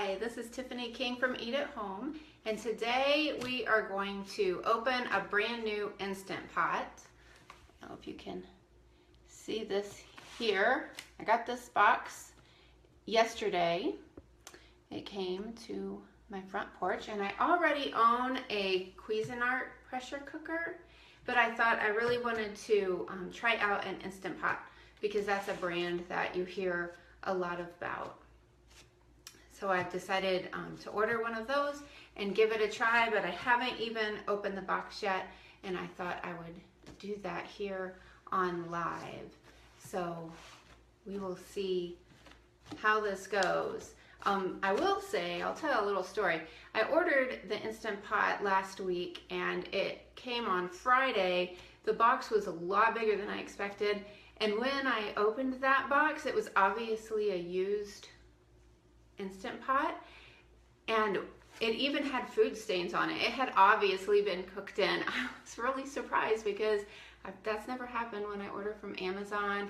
Hi, this is Tiffany King from Eat at Home, and today we are going to open a brand new Instant Pot. I don't know if you can see this here. I got this box yesterday. It came to my front porch, and I already own a CUISINART pressure cooker, but I thought I really wanted to try out an Instant Pot because that's a brand that you hear a lot about. So I've decided to order one of those and give it a try, but I haven't even opened the box yet, and I thought I would do that here on live. So we will see how this goes. I will say, I'll tell a little story. I ordered the Instant Pot last week and it came on Friday. The box was a lot bigger than I expected, and when I opened that box, it was obviously a used Instant Pot, and it even had food stains on it. It had obviously been cooked in. I was really surprised because that's never happened when I order from Amazon.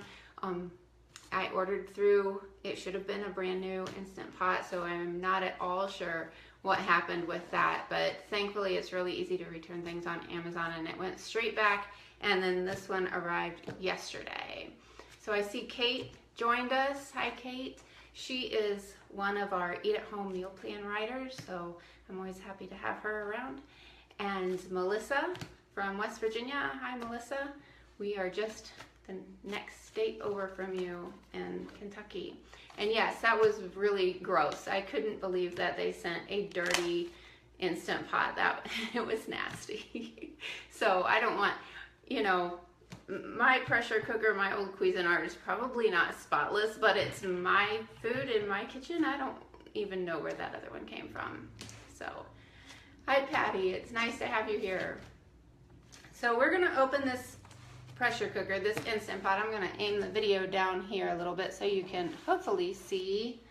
I ordered through, it should have been a brand new Instant Pot, so I'm not at all sure what happened with that, but thankfully it's really easy to return things on Amazon, and it went straight back, and then this one arrived yesterday. So I see Kate joined us. Hi, Kate. She is one of our Eat at Home meal plan writers, so I'm always happy to have her around. And Melissa from West Virginia. Hi, Melissa. We are just the next state over from you in Kentucky. And yes, that was really gross. I couldn't believe that they sent a dirty Instant Pot. It was nasty. So I don't want, you know, my pressure cooker, my old Cuisinart, is probably not spotless, but it's my food in my kitchen. I don't even know where that other one came from. So, hi Patty, it's nice to have you here. So we're gonna open this pressure cooker, this Instant Pot. I'm gonna aim the video down here a little bit so you can hopefully see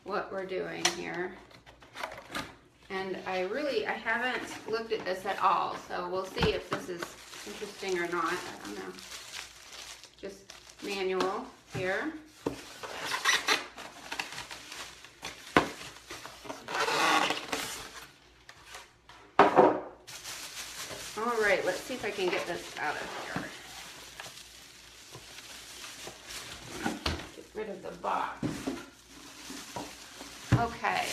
what we're doing here. And I haven't looked at this at all, so we'll see if this is interesting or not. I don't know. Just manual here. All right, let's see if I can get this out of here. Get rid of the box. Okay.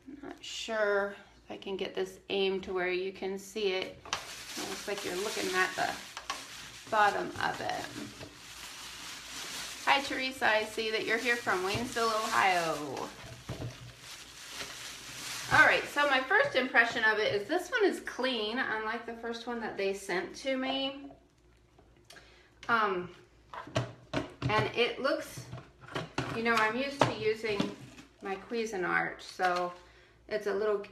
I'm not sure if I can get this aimed to where you can see it. It looks like you're looking at the bottom of it. Hi Teresa, I see that you're here from Waynesville, Ohio. Alright, so my first impression of it is this one is clean, unlike the first one that they sent to me. And it looks, you know, I'm used to using my Cuisinart, so it's a little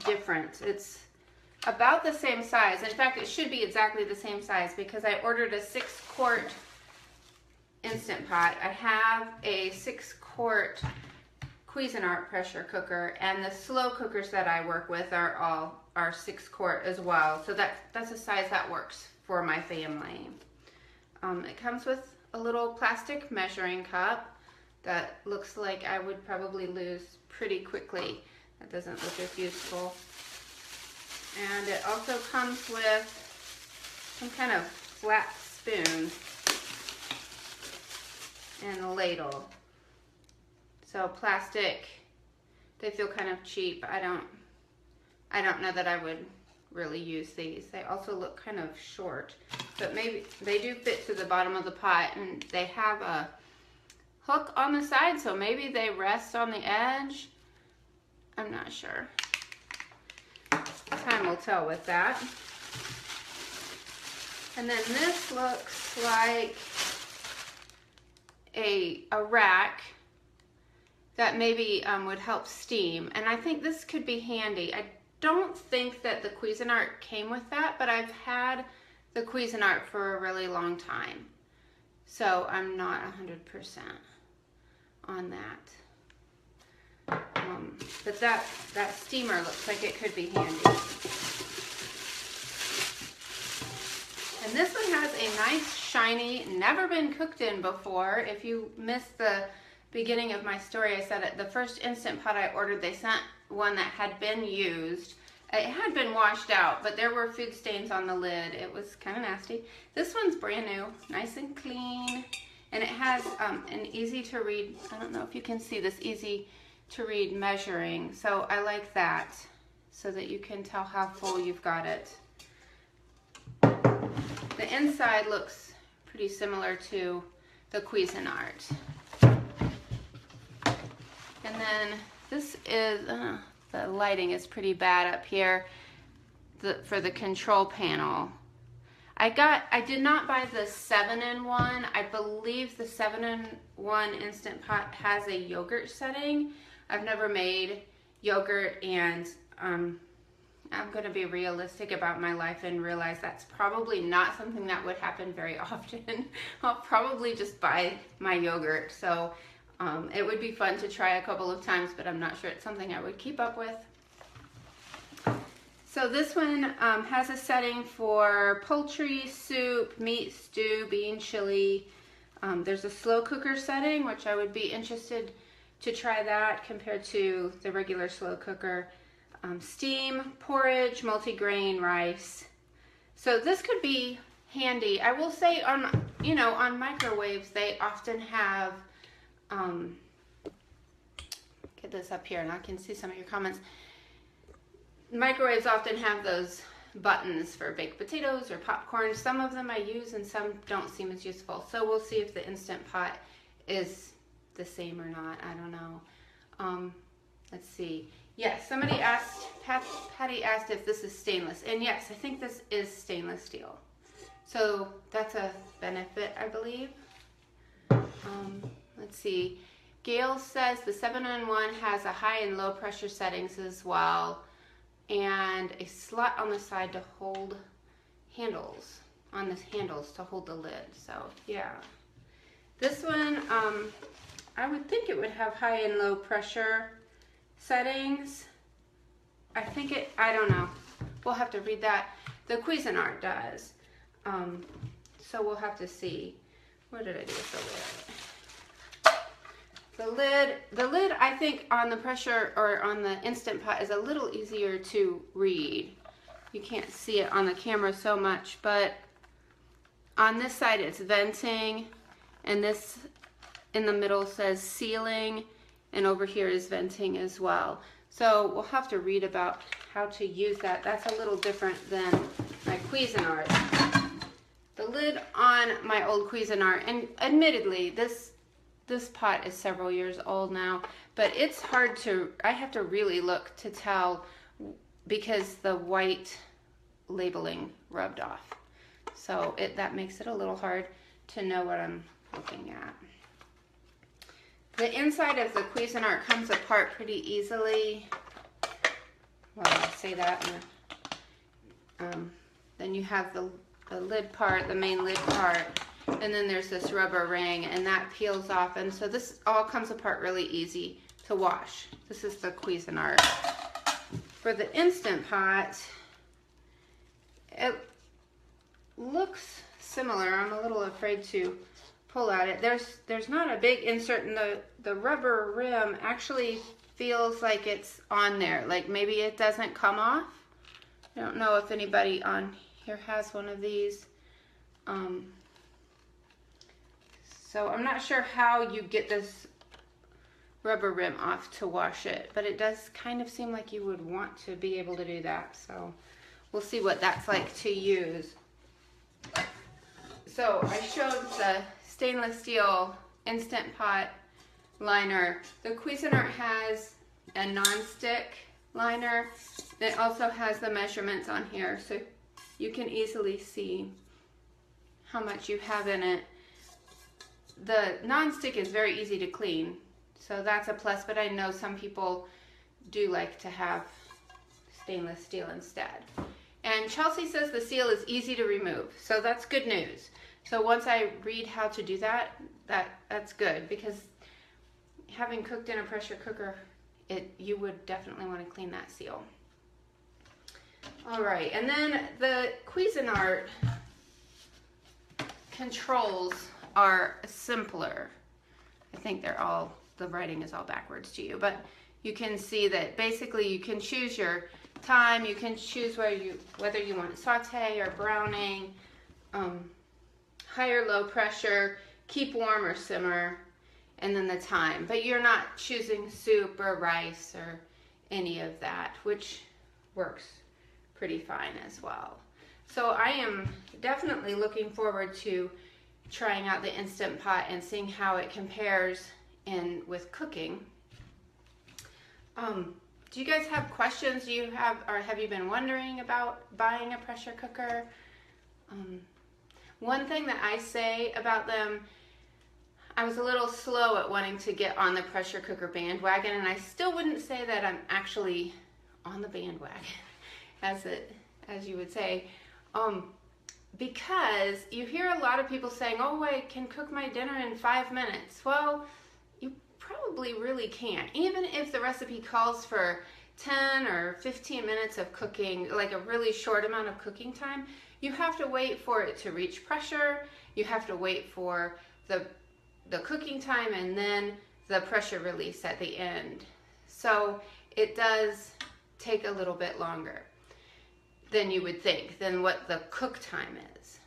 different. It's about the same size. In fact, it should be exactly the same size because I ordered a 6-quart Instant Pot. I have a 6-quart Cuisinart pressure cooker, and the slow cookers that I work with are 6-quart as well. So that's a size that works for my family. It comes with a little plastic measuring cup that looks like I would probably lose pretty quickly. That doesn't look as useful. And it also comes with some kind of flat spoon and a ladle. So plastic, they feel kind of cheap. I don't know that I would really use these. They also look kind of short, but maybe they do fit to the bottom of the pot, and they have a hook on the side, so maybe they rest on the edge. I'm not sure. Time will tell with that. And then this looks like a rack that maybe would help steam, and I think this could be handy. I don't think that the Cuisinart came with that, but I've had the Cuisinart for a really long time, so I'm not 100% on that. But that steamer looks like it could be handy. And this one has a nice, shiny, never been cooked in before. If you missed the beginning of my story, I said it, the first Instant Pot I ordered, they sent one that had been used. It had been washed out, but there were food stains on the lid. It was kind of nasty. This one's brand new, nice and clean, and it has an easy to read, I don't know if you can see this, easy to read measuring. So I like that, so that you can tell how full you've got it. The inside looks pretty similar to the Cuisinart. And then this is, the lighting is pretty bad up here for the control panel. I did not buy the 7-in-1. I believe the 7-in-1 Instant Pot has a yogurt setting. I've never made yogurt, and I'm going to be realistic about my life and realize that's probably not something that would happen very often. I'll probably just buy my yogurt. So it would be fun to try a couple of times, but I'm not sure it's something I would keep up with. So this one has a setting for poultry, soup, meat, stew, bean, chili. There's a slow cooker setting, which I would be interested to try that compared to the regular slow cooker. Steam, porridge, multigrain, rice. So this could be handy. I will say on microwaves, they often have, get this up here and I can see some of your comments. Microwaves often have those buttons for baked potatoes or popcorn. Some of them I use and some don't seem as useful. So we'll see if the Instant Pot is the same or not. I don't know. Let's see. Yes, somebody asked, Patty asked if this is stainless. And yes, I think this is stainless steel. So that's a benefit, I believe. Let's see. Gail says the 7-in-1 has a high and low pressure settings as well, and a slot on the side to hold handles, on the handles to hold the lid. So yeah. This one, I would think it would have high and low pressure settings. I don't know. We'll have to read that. The Cuisinart does. So we'll have to see. What did I do with the lid? The lid, I think on the pressure or on the Instant Pot is a little easier to read. You can't see it on the camera so much, but on this side it's venting, and this in the middle says sealing, and over here is venting as well. So we'll have to read about how to use that. That's a little different than my Cuisinart. The lid on my old Cuisinart, and admittedly this pot is several years old now, but it's hard to, I have to really look to tell because the white labeling rubbed off. So that makes it a little hard to know what I'm looking at. The inside of the Cuisinart comes apart pretty easily. Well, I'll say that. And, then you have the lid part, the main lid part, and then there's this rubber ring, and that peels off. And so this all comes apart really easy to wash. This is the Cuisinart. For the Instant Pot, it looks similar. I'm a little afraid to pull at it. There's not a big insert, and the rubber rim actually feels like it's on there. Like maybe it doesn't come off. I don't know if anybody on here has one of these. So I'm not sure how you get this rubber rim off to wash it, but it does kind of seem like you would want to be able to do that. So we'll see what that's like to use. So I showed the stainless steel Instant Pot liner. The Cuisinart has a non-stick liner. It also has the measurements on here, so you can easily see how much you have in it. The non-stick is very easy to clean, so that's a plus, but I know some people do like to have stainless steel instead. And Chelsea says the seal is easy to remove, so that's good news. So once I read how to do that, that's good, because having cooked in a pressure cooker, you would definitely want to clean that seal. All right, and then the Cuisinart controls are simpler. I think they're all the writing is all backwards to you, but you can see that basically you can choose your time. You can choose whether you want saute or browning, high or low pressure, keep warm or simmer, and then the time. But you're not choosing soup or rice or any of that, which works pretty fine as well. So I am definitely looking forward to trying out the Instant Pot and seeing how it compares with cooking. Do you guys have questions? Have you been wondering about buying a pressure cooker? One thing that I say about them, I was a little slow at wanting to get on the pressure cooker bandwagon, and I still wouldn't say that I'm actually on the bandwagon, as you would say, because you hear a lot of people saying, oh, I can cook my dinner in 5 minutes. Well, you probably really can't. Even if the recipe calls for 10 or 15 minutes of cooking, like a really short amount of cooking time, you have to wait for it to reach pressure. You have to wait for the cooking time and then the pressure release at the end. So it does take a little bit longer than you would think, than what the cook time is.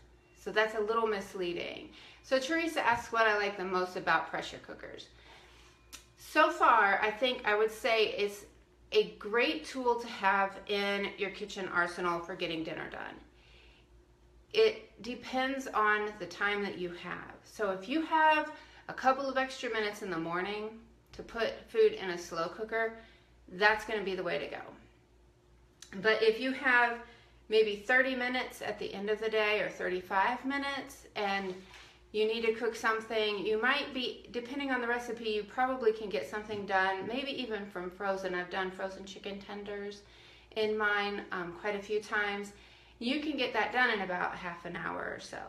So that's a little misleading. So Teresa asks what I like the most about pressure cookers. So far, I think I would say it's a great tool to have in your kitchen arsenal for getting dinner done. It depends on the time that you have. So if you have a couple of extra minutes in the morning to put food in a slow cooker, that's going to be the way to go. But if you have maybe 30 minutes at the end of the day or 35 minutes and you need to cook something, you might be, depending on the recipe, you probably can get something done, maybe even from frozen. I've done frozen chicken tenders in mine quite a few times. You can get that done in about half an hour or so.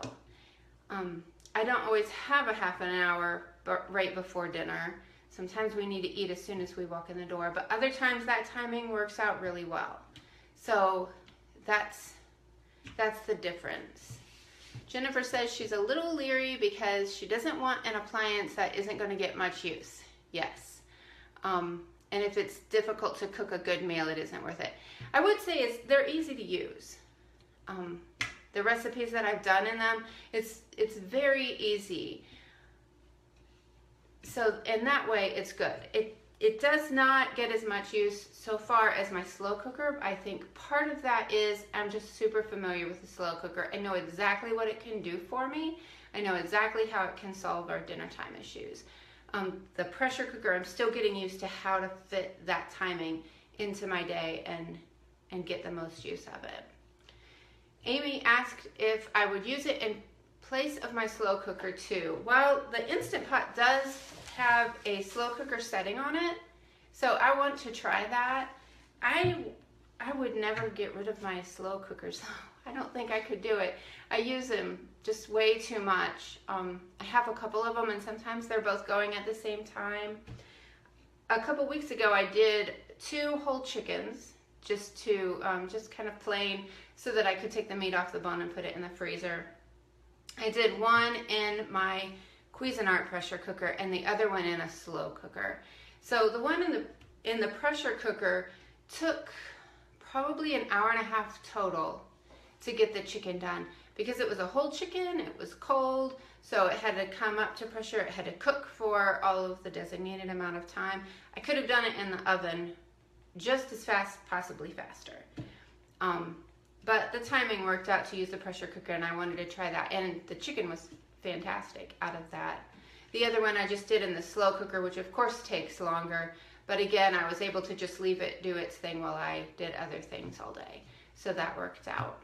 I don't always have a half an hour right before dinner. Sometimes we need to eat as soon as we walk in the door, but other times that timing works out really well. So that's the difference. Jennifer says she's a little leery because she doesn't want an appliance that isn't going to get much use. Yes. And if it's difficult to cook a good meal, it isn't worth it. I would say they're easy to use. The recipes that I've done in them, it's very easy. So in that way, it's good. It does not get as much use so far as my slow cooker. I think part of that is I'm just super familiar with the slow cooker. I know exactly what it can do for me. I know exactly how it can solve our dinner time issues. The pressure cooker, I'm still getting used to how to fit that timing into my day and get the most use of it. Amy asked if I would use it in place of my slow cooker too. Well, the Instant Pot does have a slow cooker setting on it, so I want to try that. I would never get rid of my slow cookers. I don't think I could do it. I use them just way too much. I have a couple of them, and sometimes they're both going at the same time. A couple weeks ago, I did 2 whole chickens, just kind of plain, so that I could take the meat off the bone and put it in the freezer. I did one in my CUISINART pressure cooker and the other one in a slow cooker. So the one in the pressure cooker took probably an hour and a half total to get the chicken done, because it was a whole chicken, it was cold, so it had to come up to pressure, it had to cook for all of the designated amount of time. I could have done it in the oven just as fast, possibly faster. But the timing worked out to use the pressure cooker, and I wanted to try that, and the chicken was fantastic out of that. The other one I just did in the slow cooker, which of course takes longer, but again, I was able to just leave it do its thing while I did other things all day. So that worked out.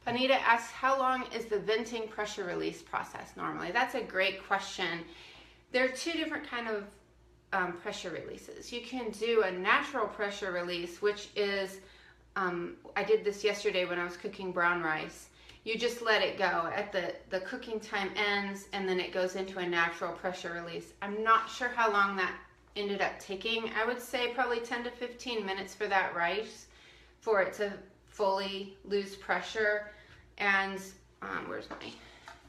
Panita asks, how long is the venting pressure release process normally? That's a great question. There are 2 different kind of pressure releases. You can do a natural pressure release, which is, I did this yesterday when I was cooking brown rice. You just let it go at the cooking time ends, and then it goes into a natural pressure release. I'm not sure how long that ended up taking. I would say probably 10 to 15 minutes for that rice for it to fully lose pressure. And where's my,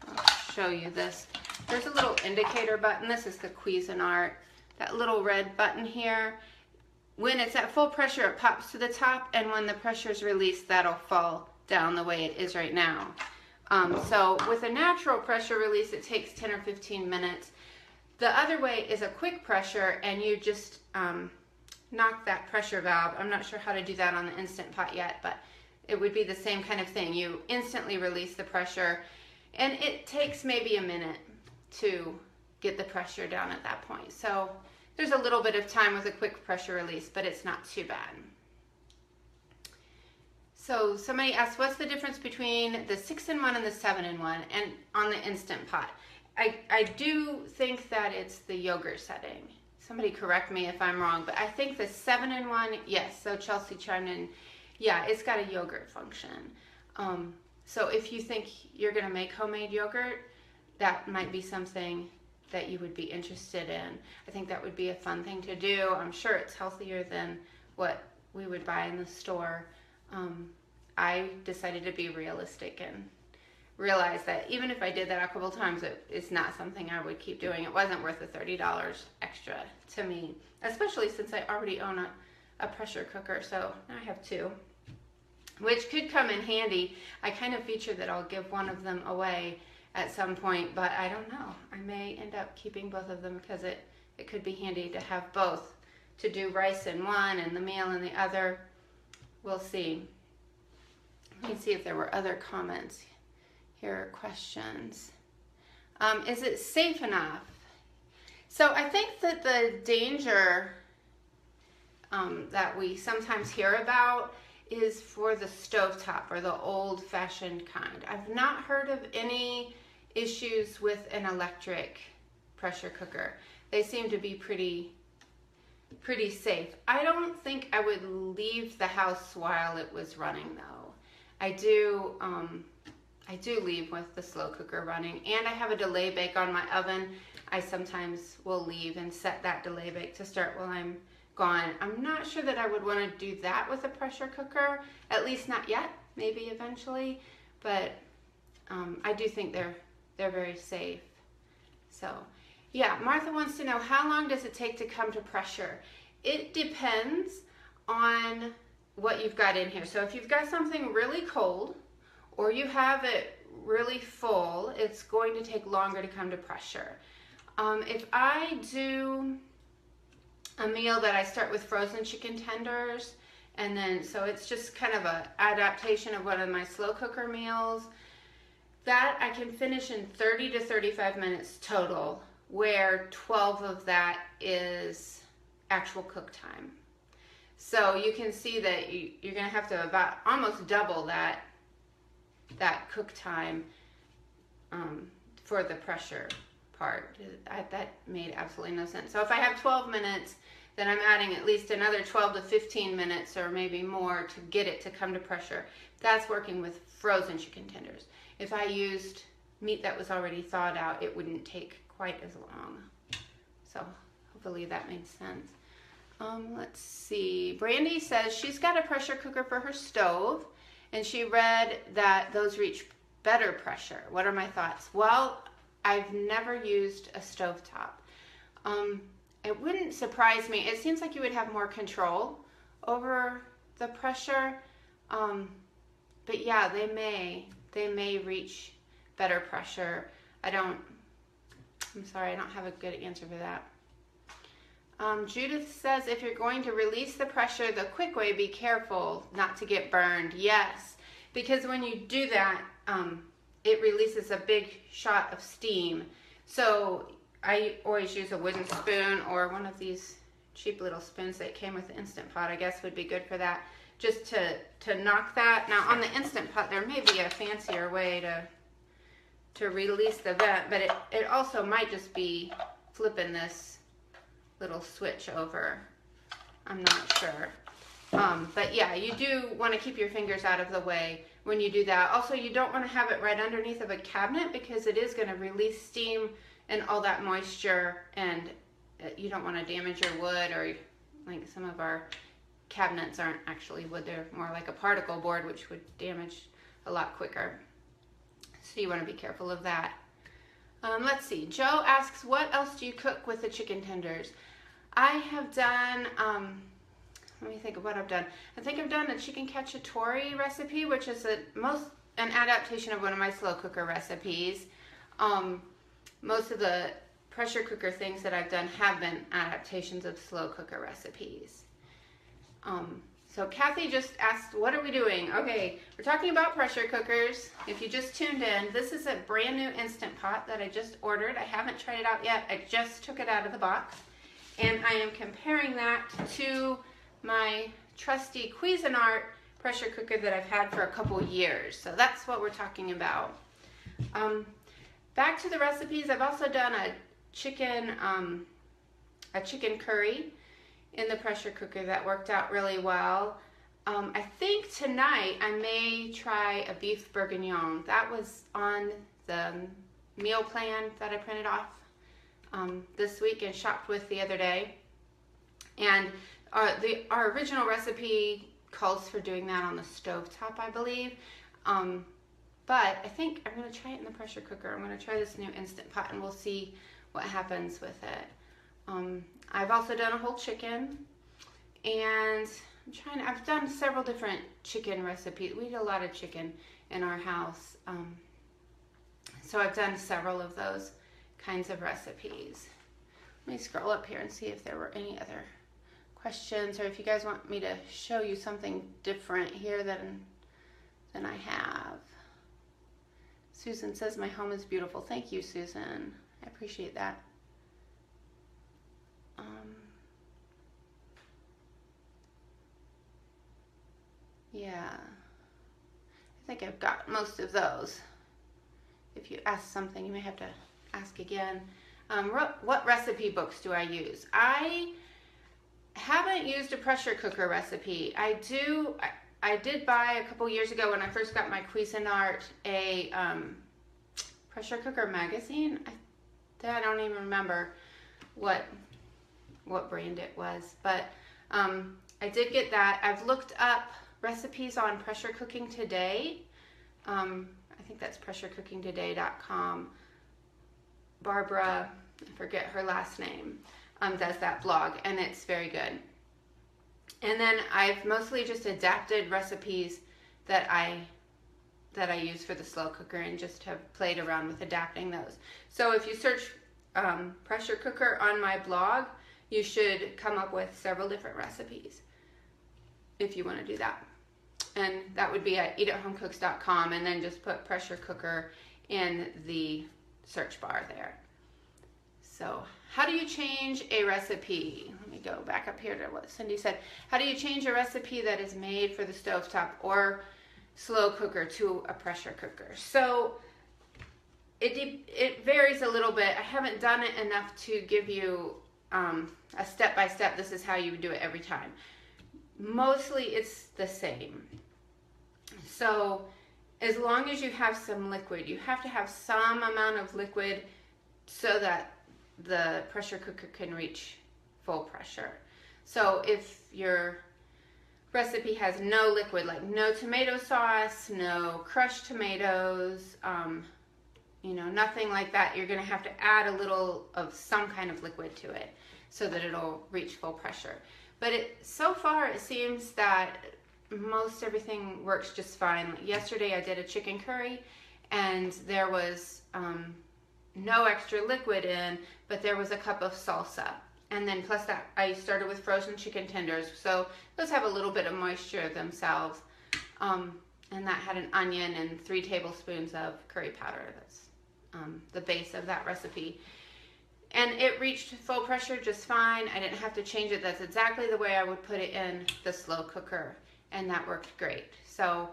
I'll show you this. There's a little indicator button. This is the CUISINART. That little red button here. When it's at full pressure, it pops to the top, and when the pressure is released, that'll fall down the way it is right now. So with a natural pressure release, it takes 10 or 15 minutes. The other way is a quick pressure, and you just knock that pressure valve. I'm not sure how to do that on the Instant Pot yet, but it would be the same kind of thing. You instantly release the pressure, and it takes maybe a minute to get the pressure down at that point. So there's a little bit of time with a quick pressure release, but it's not too bad. So somebody asked, what's the difference between the 6-in-1 and the 7-in-1 and on the Instant Pot? I do think that it's the yogurt setting. Somebody correct me if I'm wrong, but I think the 7-in-1, yes, so Chelsea chimed in, yeah, it's got a yogurt function. So if you think you're gonna make homemade yogurt, that might be something that you would be interested in. I think that would be a fun thing to do. I'm sure it's healthier than what we would buy in the store. I decided to be realistic and realize that even if I did that a couple times, it's not something I would keep doing. It wasn't worth the $30 extra to me, especially since I already own a pressure cooker, so now I have two, which could come in handy. I kind of featured that I'll give one of them away at some point, but I don't know. I may end up keeping both of them because it could be handy to have both, to do rice in one and the meal in the other. We'll see. Let me see if there were other comments. Here are questions. Is it safe enough? So I think that the danger that we sometimes hear about is for the stovetop or the old-fashioned kind. I've not heard of any issues with an electric pressure cooker. They seem to be pretty safe. I don't think I would leave the house while it was running though. I do leave with the slow cooker running, and I have a delay bake on my oven. I sometimes will leave and set that delay bake to start while I'm gone. I'm not sure that I would want to do that with a pressure cooker, at least not yet, maybe eventually, but I do think they're very safe. So yeah, Martha wants to know, how long does it take to come to pressure? It depends on what you've got in here. So if you've got something really cold or you have it really full, it's going to take longer to come to pressure. If I do a meal that I start with frozen chicken tenders, and then, so it's just kind of an adaptation of one of my slow cooker meals, that I can finish in 30 to 35 minutes total, where 12 of that is actual cook time. So you can see that you're going to have to about almost double that cook time for the pressure part. That made absolutely no sense. So if I have 12 minutes, then I'm adding at least another 12 to 15 minutes or maybe more to get it to come to pressure. That's working with frozen chicken tenders. If I used meat that was already thawed out, it wouldn't take quite as long. So hopefully that made sense. Let's see. Brandy says she's got a pressure cooker for her stove, and she read that those reach better pressure. What are my thoughts? Well, I've never used a stovetop. It wouldn't surprise me. It seems like you would have more control over the pressure, but yeah, they may reach better pressure. I'm sorry, I don't have a good answer for that. Judith says, if you're going to release the pressure the quick way, be careful not to get burned. Yes, because when you do that, it releases a big shot of steam. So I always use a wooden spoon or one of these cheap little spoons that came with the Instant Pot, I guess would be good for that, just to knock that. Now on the Instant Pot, there may be a fancier way to release the vent, but it also might just be flipping this little switch over. I'm not sure. But yeah, you do want to keep your fingers out of the way when you do that. Also, you don't want to have it right underneath of a cabinet because it is going to release steam and all that moisture, and you don't want to damage your wood, or like some of our cabinets aren't actually wood, they're more like a particle board, which would damage a lot quicker. So you want to be careful of that. Let's see. Joe asks, what else do you cook with the chicken tenders? I have done, let me think of what I've done. I think I've done a chicken cacciatore recipe, which is an adaptation of one of my slow cooker recipes. Most of the pressure cooker things that I've done have been adaptations of slow cooker recipes. So Kathy just asked, what are we doing? Okay, we're talking about pressure cookers. If you just tuned in, this is a brand new Instant Pot that I just ordered. I haven't tried it out yet. I just took it out of the box. And I am comparing that to my trusty Cuisinart pressure cooker that I've had for a couple years. So that's what we're talking about. Back to the recipes, I've also done a chicken curry in the pressure cooker that worked out really well. I think tonight I may try a beef bourguignon. That was on the meal plan that I printed off this week and shopped with the other day. And our original recipe calls for doing that on the stovetop, I believe. But I think I'm going to try it in the pressure cooker. I'm going to try this new Instant Pot and we'll see what happens with it. I've also done a whole chicken, and I've done several different chicken recipes. We eat a lot of chicken in our house. So I've done several of those kinds of recipes. Let me scroll up here and see if there were any other questions, or if you guys want me to show you something different here than I have. Susan says my home is beautiful. Thank you, Susan. I appreciate that. Yeah, I think I've got most of those. If you ask something, you may have to ask again. What recipe books do I use? I haven't used a pressure cooker recipe. I did buy a couple years ago when I first got my Cuisinart a pressure cooker magazine. I don't even remember what brand it was, but I did get that. I've looked up recipes on Pressure Cooking Today. I think that's pressurecookingtoday.com. Barbara, I forget her last name, does that blog, and it's very good. And then I've mostly just adapted recipes that I use for the slow cooker and just have played around with adapting those. So if you search pressure cooker on my blog, you should come up with several different recipes if you want to do that. And that would be at eatatHomeCooks.com, and then just put pressure cooker in the search bar there. So how do you change a recipe? Let me go back up here to what Cindy said. How do you change a recipe that is made for the stovetop or slow cooker to a pressure cooker? So it varies a little bit. I haven't done it enough to give you a step-by-step, this is how you would do it every time. Mostly it's the same. So as long as you have some liquid, you have to have some amount of liquid so that the pressure cooker can reach full pressure. So if your recipe has no liquid, like no tomato sauce, no crushed tomatoes, nothing like that, you're going to have to add a little of some kind of liquid to it so that it'll reach full pressure. But so far it seems that most everything works just fine. Like yesterday I did a chicken curry and there was no extra liquid in, but there was a cup of salsa. And then plus that, I started with frozen chicken tenders. So those have a little bit of moisture themselves. And that had an onion and 3 tablespoons of curry powder. That's the base of that recipe. And it reached full pressure just fine. I didn't have to change it. That's exactly the way I would put it in the slow cooker. And that worked great. So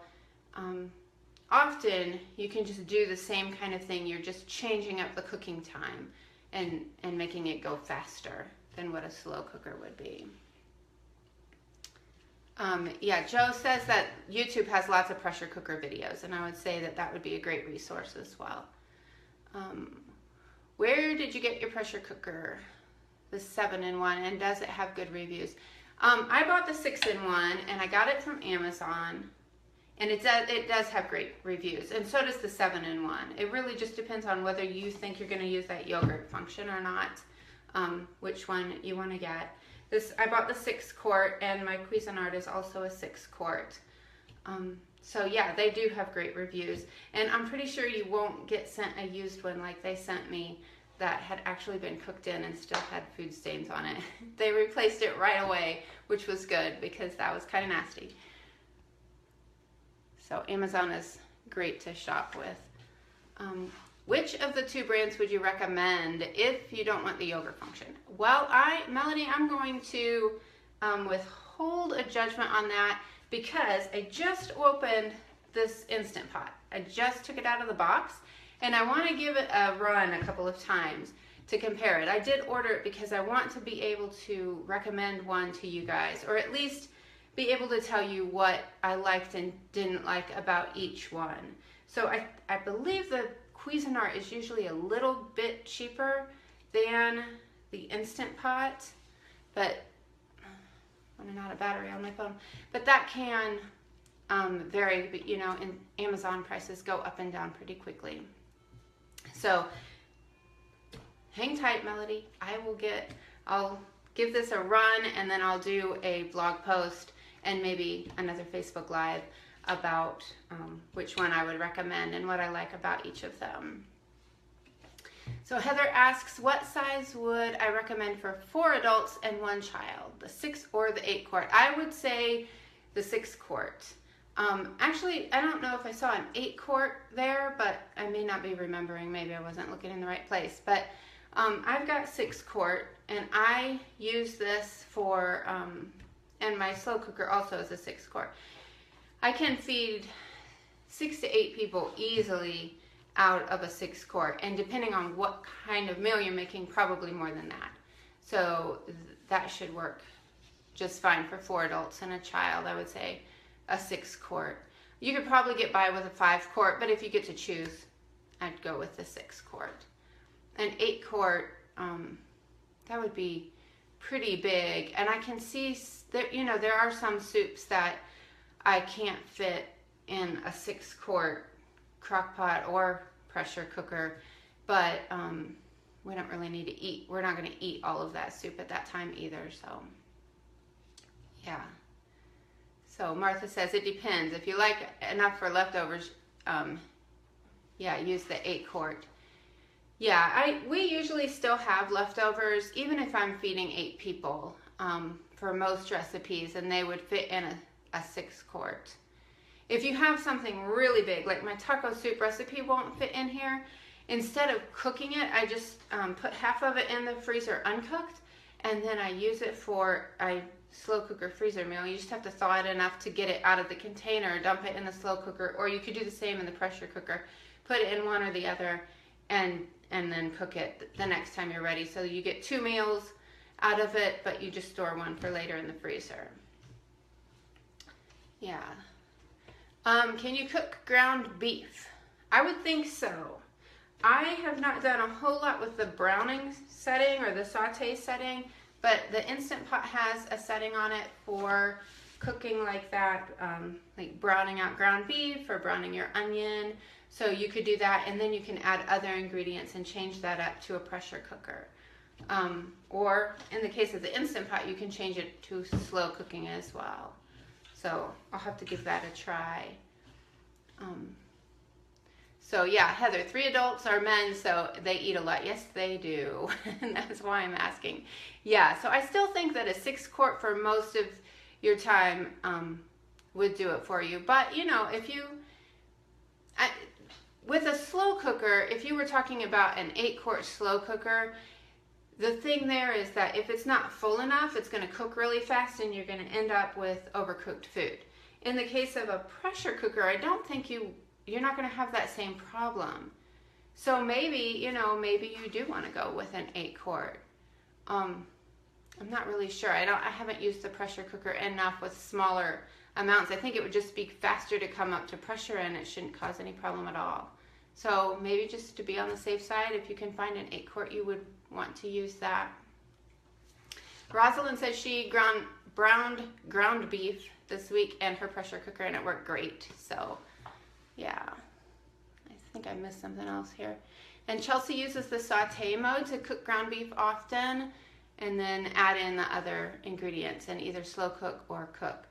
often you can just do the same kind of thing. You're just changing up the cooking time and making it go faster than what a slow cooker would be. Yeah, Joe says that YouTube has lots of pressure cooker videos, and I would say that that would be a great resource as well. Where did you get your pressure cooker? The 7-in-1, and does it have good reviews? I bought the 6-in-1, and I got it from Amazon, And it does have great reviews, and so does the 7-in-1. It really just depends on whether you think you're going to use that yogurt function or not, which one you want to get. I bought the 6-quart, and my Cuisinart is also a 6-quart. So yeah, they do have great reviews, and I'm pretty sure you won't get sent a used one like they sent me that had actually been cooked in and still had food stains on it. They replaced it right away, which was good because that was kind of nasty. So Amazon is great to shop with. Which of the 2 brands would you recommend if you don't want the yogurt function? Well, Melanie, I'm going to withhold a judgment on that because I just opened this Instant Pot. I just took it out of the box, and I want to give it a run a couple of times to compare it. I did order it because I want to be able to recommend one to you guys, or at least be able to tell you what I liked and didn't like about each one. So I believe the Cuisinart is usually a little bit cheaper than the Instant Pot, but running out of battery on my phone. But that can vary, but you know, in Amazon prices go up and down pretty quickly. So hang tight, Melody. I'll give this a run, and then I'll do a blog post and maybe another Facebook Live about which one I would recommend and what I like about each of them. So Heather asks, what size would I recommend for 4 adults and 1 child, the 6 or the 8-quart? I would say the 6-quart. Actually, I don't know if I saw an 8-quart there, but I may not be remembering. Maybe I wasn't looking in the right place. But I've got 6-quart, and I use this for, and my slow cooker also is a 6-quart. I can feed 6 to 8 people easily out of a 6-quart, and depending on what kind of meal you're making, probably more than that. So that should work just fine for 4 adults and a child. I would say a 6-quart. You could probably get by with a 5-quart, but if you get to choose, I'd go with the 6-quart. An 8-quart, that would be pretty big, and I can see that, you know, there are some soups that I can't fit in a 6-quart crock pot or pressure cooker, but we don't really need to eat. We're not going to eat all of that soup at that time either, so yeah. So Martha says it depends. If you like enough for leftovers, yeah, use the 8-quart. Yeah, we usually still have leftovers, even if I'm feeding 8 people for most recipes, and they would fit in a 6-quart. If you have something really big, like my taco soup recipe won't fit in here, instead of cooking it, I just put half of it in the freezer uncooked, and then I use it for a slow cooker freezer meal. You just have to thaw it enough to get it out of the container, dump it in the slow cooker, or you could do the same in the pressure cooker. Put it in one or the other, and then cook it the next time you're ready. So you get 2 meals out of it, but you just store one for later in the freezer. Yeah. Can you cook ground beef? I would think so. I have not done a whole lot with the browning setting or the saute setting, but the Instant Pot has a setting on it for cooking like that, like browning out ground beef or browning your onion. So you could do that, and then you can add other ingredients and change that up to a pressure cooker. Or in the case of the Instant Pot, you can change it to slow cooking as well. So I'll have to give that a try. So yeah, Heather, 3 adults are men, so they eat a lot. Yes, they do. And that's why I'm asking. Yeah, so I still think that a 6-quart for most of your time would do it for you. But, you know, if you... with a slow cooker, if you were talking about an 8-quart slow cooker, the thing there is that if it's not full enough, it's going to cook really fast and you're going to end up with overcooked food. In the case of a pressure cooker, I don't think you're not going to have that same problem. So maybe, you know, maybe you do want to go with an 8-quart. I'm not really sure. I haven't used the pressure cooker enough with smaller amounts. I think it would just be faster to come up to pressure, and it shouldn't cause any problem at all. So maybe just to be on the safe side, if you can find an 8-quart, you would want to use that. Rosalind says she ground browned ground beef this week and her pressure cooker, and it worked great. So yeah, I think I missed something else here. And Chelsea uses the saute mode to cook ground beef often, and then add in the other ingredients and either slow cook or cook.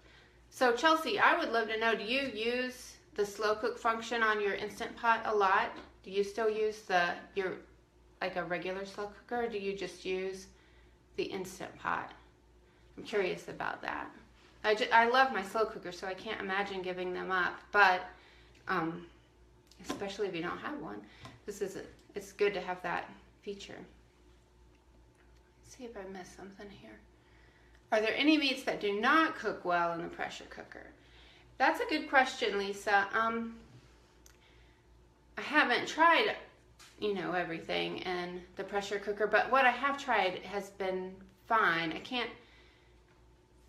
So Chelsea, I would love to know, do you use the slow cook function on your Instant Pot a lot? Do you still use your like a regular slow cooker, or do you just use the Instant Pot? I'm curious about that. I love my slow cooker, so I can't imagine giving them up, but especially if you don't have one, it's good to have that feature. Let's see if I missed something here. Are there any meats that do not cook well in the pressure cooker? That's a good question, Lisa. I haven't tried, everything in the pressure cooker, but what I have tried has been fine. I can't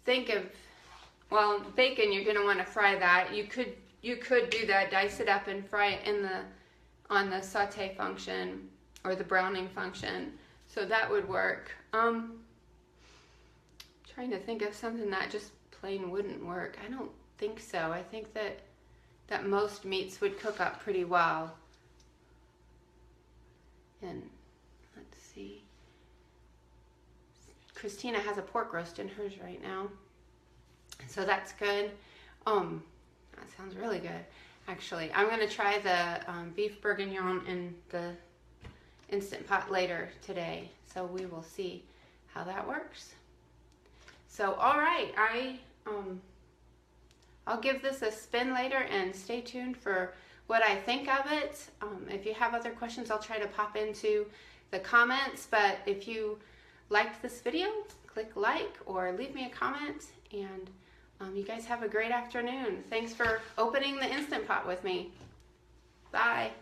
think of, well, bacon, you're going to want to fry that. You could do that, dice it up and fry it on the saute function or the browning function. So that would work. Trying to think of something that just plain wouldn't work. I don't think so. I think that most meats would cook up pretty well. And let's see. Christina has a pork roast in hers right now, so that's good. That sounds really good, actually. I'm going to try the beef bourguignon in the Instant Pot later today, so we will see how that works. So, all right, I'll give this a spin later, and stay tuned for what I think of it. If you have other questions, I'll try to pop into the comments, but if you liked this video, click like or leave me a comment, and you guys have a great afternoon. Thanks for opening the Instant Pot with me. Bye.